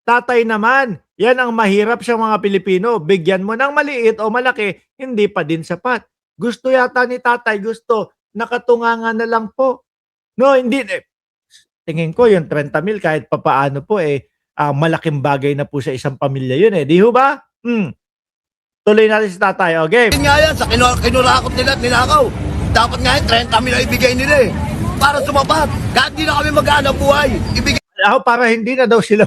Tatay naman, yan ang mahirap sa mga Pilipino. Bigyan mo ng maliit o malaki, hindi pa din sapat. Gusto yata ni tatay, gusto, nakatungangan na lang po. No, hindi, tingin ko yung 30,000 kahit papaano po malaking bagay na po sa isang pamilya yun eh. Di ho ba? Tuloy natin si tatay. O, game. Yun nga yan, sa kinurakot nila at ninakaw. Dapat nga yan, 30 mil ang ibigay nila eh. Para sumapat. Kahit di na kami maghanap buhay. Ibigay Ako para hindi na daw sila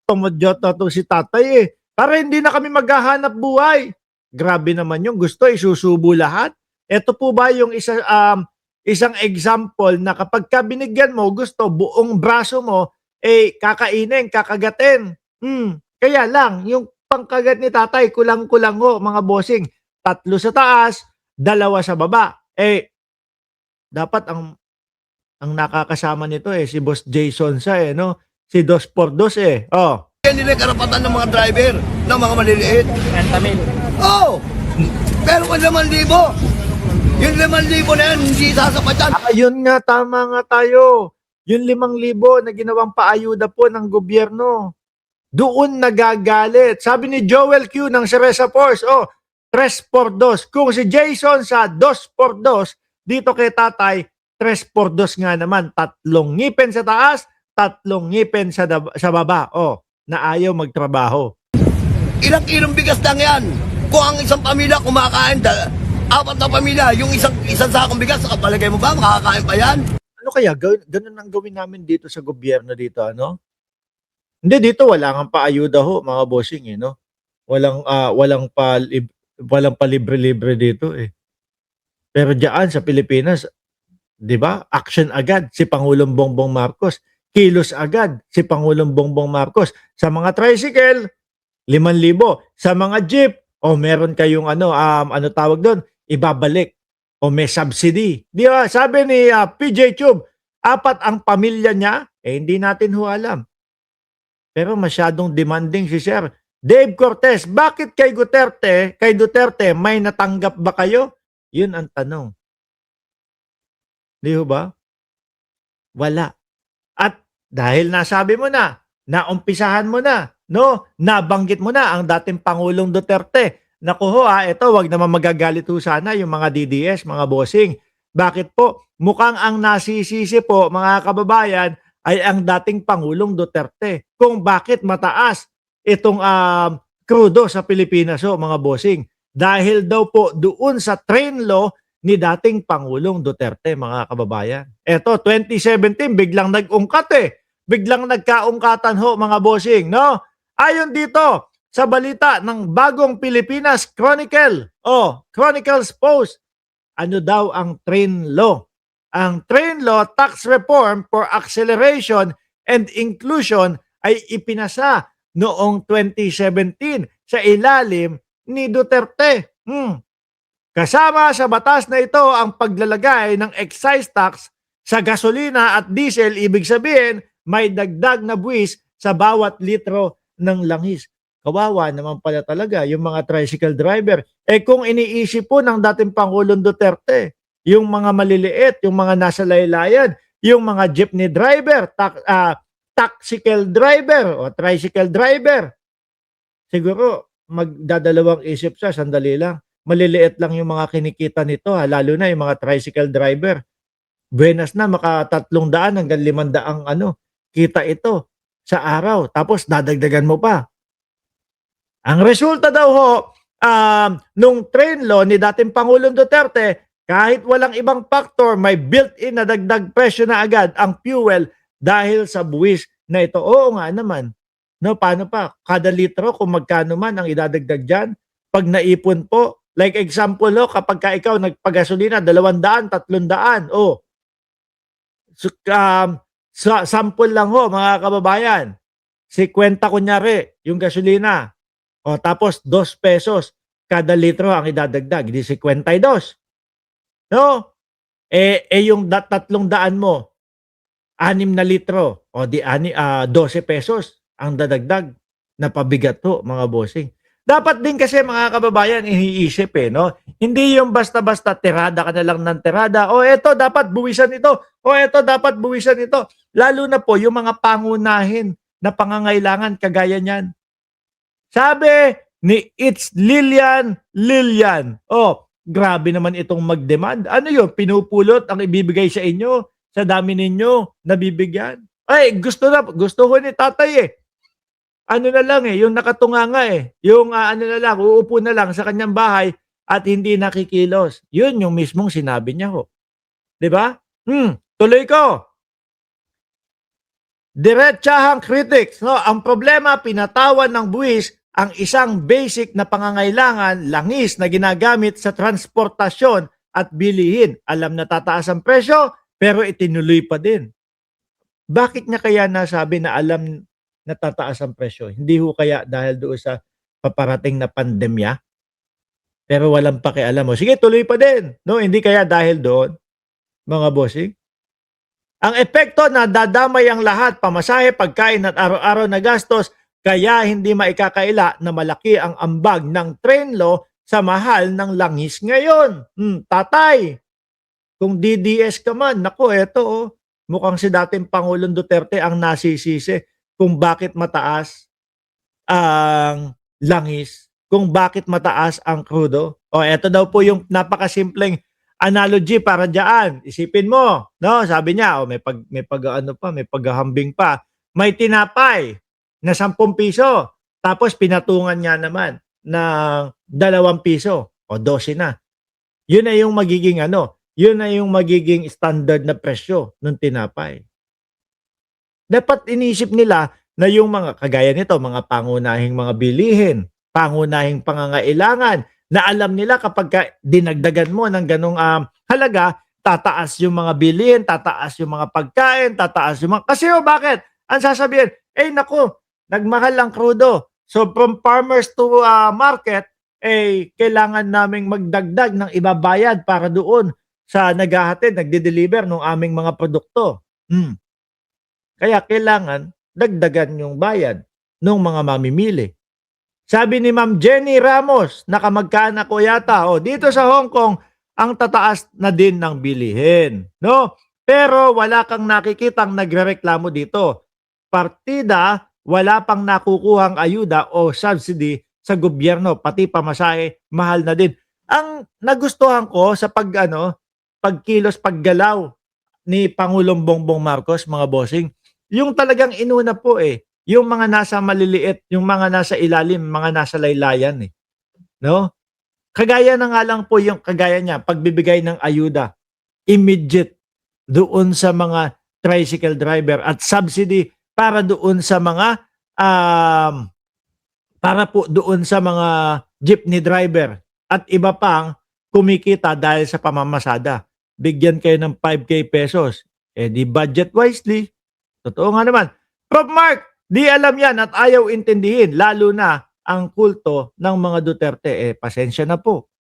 tumudyot na to si tatay eh. Para hindi na kami maghahanap buhay. Grabe naman yung gusto, isusubo lahat. Ito po ba yung isang example na kapag ka binigyan mo, gusto, buong braso mo, kakainin, kakagatin. Kaya lang, yung pangkagat ni tatay, kulang-kulang ho, mga bossing. 3 sa taas, 2 sa baba. Dapat ang nakakasama nito si Boss Jason sa no? Si 2x2 nila yung karapatan ng mga driver, ng mga maliliit. 30,000. Oo! Pero kung 5,000, yung 5,000 na yan, hindi sasapat yan. Ayun nga, tama nga tayo. Yung 5,000 na ginawang paayuda po ng gobyerno. Doon nagagalit. Sabi ni Joel Q ng Cereza Force, 3x2. Kung si Jason sa 2x2, dito kay tatay, 3x2 nga naman. 3 ngipin sa taas, 3 ngipin sa baba. Na ayaw magtrabaho. Ilang kilong bigas lang yan. Kung ang isang pamilya kumakain, 4 na pamilya, yung isang sakong bigas, palagay mo ba, makakain pa yan? Ano kaya, ganun ang gawin namin dito sa gobyerno dito, ano? Hindi, dito wala kang paayuda ho, mga bossing, no? Walang pa libre-libre dito, Pero diyan sa Pilipinas, 'di ba? Action agad si Pangulong Bongbong Marcos. Kilos agad si Pangulong Bongbong Marcos. Sa mga tricycle, 5,000. Sa mga jeep, meron kayong ano tawag doon, ibabalik. O may subsidy. Di ba? Sabi ni PJ Tube, 4 ang pamilya niya, hindi natin ho alam. Pero masyadong demanding si Sir. Dave Cortez, bakit kay Duterte, may natanggap ba kayo? Yun ang tanong. Di ba? Wala. At dahil nasabi mo na, naumpisahan mo na, no? Nabanggit mo na ang dating Pangulong Duterte. Naku ho, ito, wag naman magagalit ho sana yung mga DDS, mga bossing. Bakit po? Mukhang ang nasisisi po, mga kababayan, ay ang dating Pangulong Duterte. Kung bakit mataas itong krudo sa Pilipinas, mga bossing. Dahil daw po doon sa train law ni dating Pangulong Duterte, mga kababayan. Eto, 2017, biglang nag-ungkat Biglang nagkaungkatan ho, mga bossing, no? Ayon dito sa balita ng Bagong Pilipinas Chronicle, Chronicles Post, ano daw ang train law? Ang train law tax reform for acceleration and inclusion ay ipinasa noong 2017 sa ilalim ni Duterte. Kasama sa batas na ito ang paglalagay ng excise tax sa gasolina at diesel, ibig sabihin may dagdag na buwis sa bawat litro ng langis. Kawawa naman pala talaga yung mga tricycle driver. Kung iniisip po ng dating Pangulong Duterte, yung mga maliliit, yung mga nasa laylayan, yung mga jeepney driver, taxicle driver o tricycle driver, siguro magdadalawang isip siya, sandali lang. Maliliit lang yung mga kinikita nito, lalo na yung mga tricycle driver. Buenas na, maka 300 hanggang 500 kita ito sa araw. Tapos dadagdagan mo pa. Ang resulta daw ho, nung train law ni dating Pangulong Duterte, kahit walang ibang factor, may built-in na dagdag presyo na agad ang fuel dahil sa buwis na ito. Oo nga naman. No, paano pa? Kada litro kung magkano man ang idadagdag dyan, pag naipon po, like example, kapag ka ikaw nagpagasolina, 200, 300, sample lang ho, mga kababayan. 50 kunyari, yung gasolina. Tapos 2 pesos kada litro ang idadagdag, di 52. No? Yung 300 mo, 6 na litro, di 12 pesos ang dadagdag na pabigat ho, mga bossing. Dapat din kasi, mga kababayan, iniisip no? Hindi yung basta-basta tirada ka na lang ng tirada. Eto dapat buwisan ito. Eto dapat buwisan ito. Lalo na po yung mga pangunahin na pangangailangan kagaya niyan. Sabi ni It's Lilian, oh, grabe naman itong mag-demand. Ano yun? Pinupulot ang ibibigay sa inyo sa dami ninyo nabibigyan. Ay, gusto ko ni tatay eh. Ano na lang eh, yung nakatunganga eh. Yung ano na lang, uupo na lang sa kanyang bahay at hindi nakikilos. Yun yung mismong sinabi niya ho. 'Di ba? Tuloy ko. Diretsahang critics, no? Ang problema, pinatawan ng buwis ang isang basic na pangangailangan, langis na ginagamit sa transportasyon at bilihin. Alam na tataas ang presyo, pero itinuloy pa din. Bakit niya kaya nasabi na alam na tataas ang presyo? Hindi ho kaya dahil doon sa paparating na pandemya? Pero walang pakialam mo. Sige, tuloy pa din. No, hindi kaya dahil doon, mga bossing? Ang epekto na dadamay ang lahat, pamasahe, pagkain at araw-araw na gastos, kaya hindi maikakaila na malaki ang ambag ng trenlo sa mahal ng langis ngayon. Tatay, kung DDS ka man, naku, eto oh, mukhang si dating Pangulong Duterte ang nasisisi kung bakit mataas ang langis, kung bakit mataas ang krudo. O eto daw po yung napakasimpleng analogy para diyan. Isipin mo, no? Sabi niya, may paghahambing pa. May tinapay na 10 piso. Tapos pinatungan niya naman ng 2 piso o 12 na. Yun na yung magiging yun na yung magiging standard na presyo ng tinapay. Dapat inisip nila na yung mga kagaya nito, mga pangunahing mga bilihin, pangunahing pangangailangan, na alam nila kapag dinagdagan mo ng ganong halaga, tataas yung mga bilihin, tataas yung mga pagkain, tataas yung mga... Kasi bakit? Ang sasabihin, naku, nagmahal ang krudo. So from farmers to market, kailangan naming magdagdag ng ibabayad para doon sa naghahatid, nagde-deliver ng aming mga produkto. Kaya kailangan dagdagan yung bayad ng mga mamimili. Sabi ni Ma'am Jenny Ramos, nakamagkaanak ko yata, dito sa Hong Kong, ang tataas na din ng bilihin. No? Pero wala kang nakikitang nagrereklamo dito. Partida, wala pang nakukuhang ayuda o subsidy sa gobyerno, pati pamasahe, mahal na din. Ang nagustuhan ko sa pagkilos, paggalaw ni Pangulong Bongbong Marcos, mga bossing, yung talagang inuna po yung mga nasa maliliit, yung mga nasa ilalim, mga nasa laylayan no? Kagaya na nga lang po yung kagaya niya, pagbibigay ng ayuda, immediate doon sa mga tricycle driver at subsidy para doon sa mga jeepney driver at iba pang kumikita dahil sa pamamasada. Bigyan kayo ng 5K pesos. Di budget wisely. Totoo nga naman. Prof. Mark, di alam yan at ayaw intindihin, lalo na ang kulto ng mga Duterte. Pasensya na po.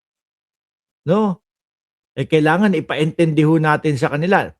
No? Kailangan ipaintindiho natin sa kanila.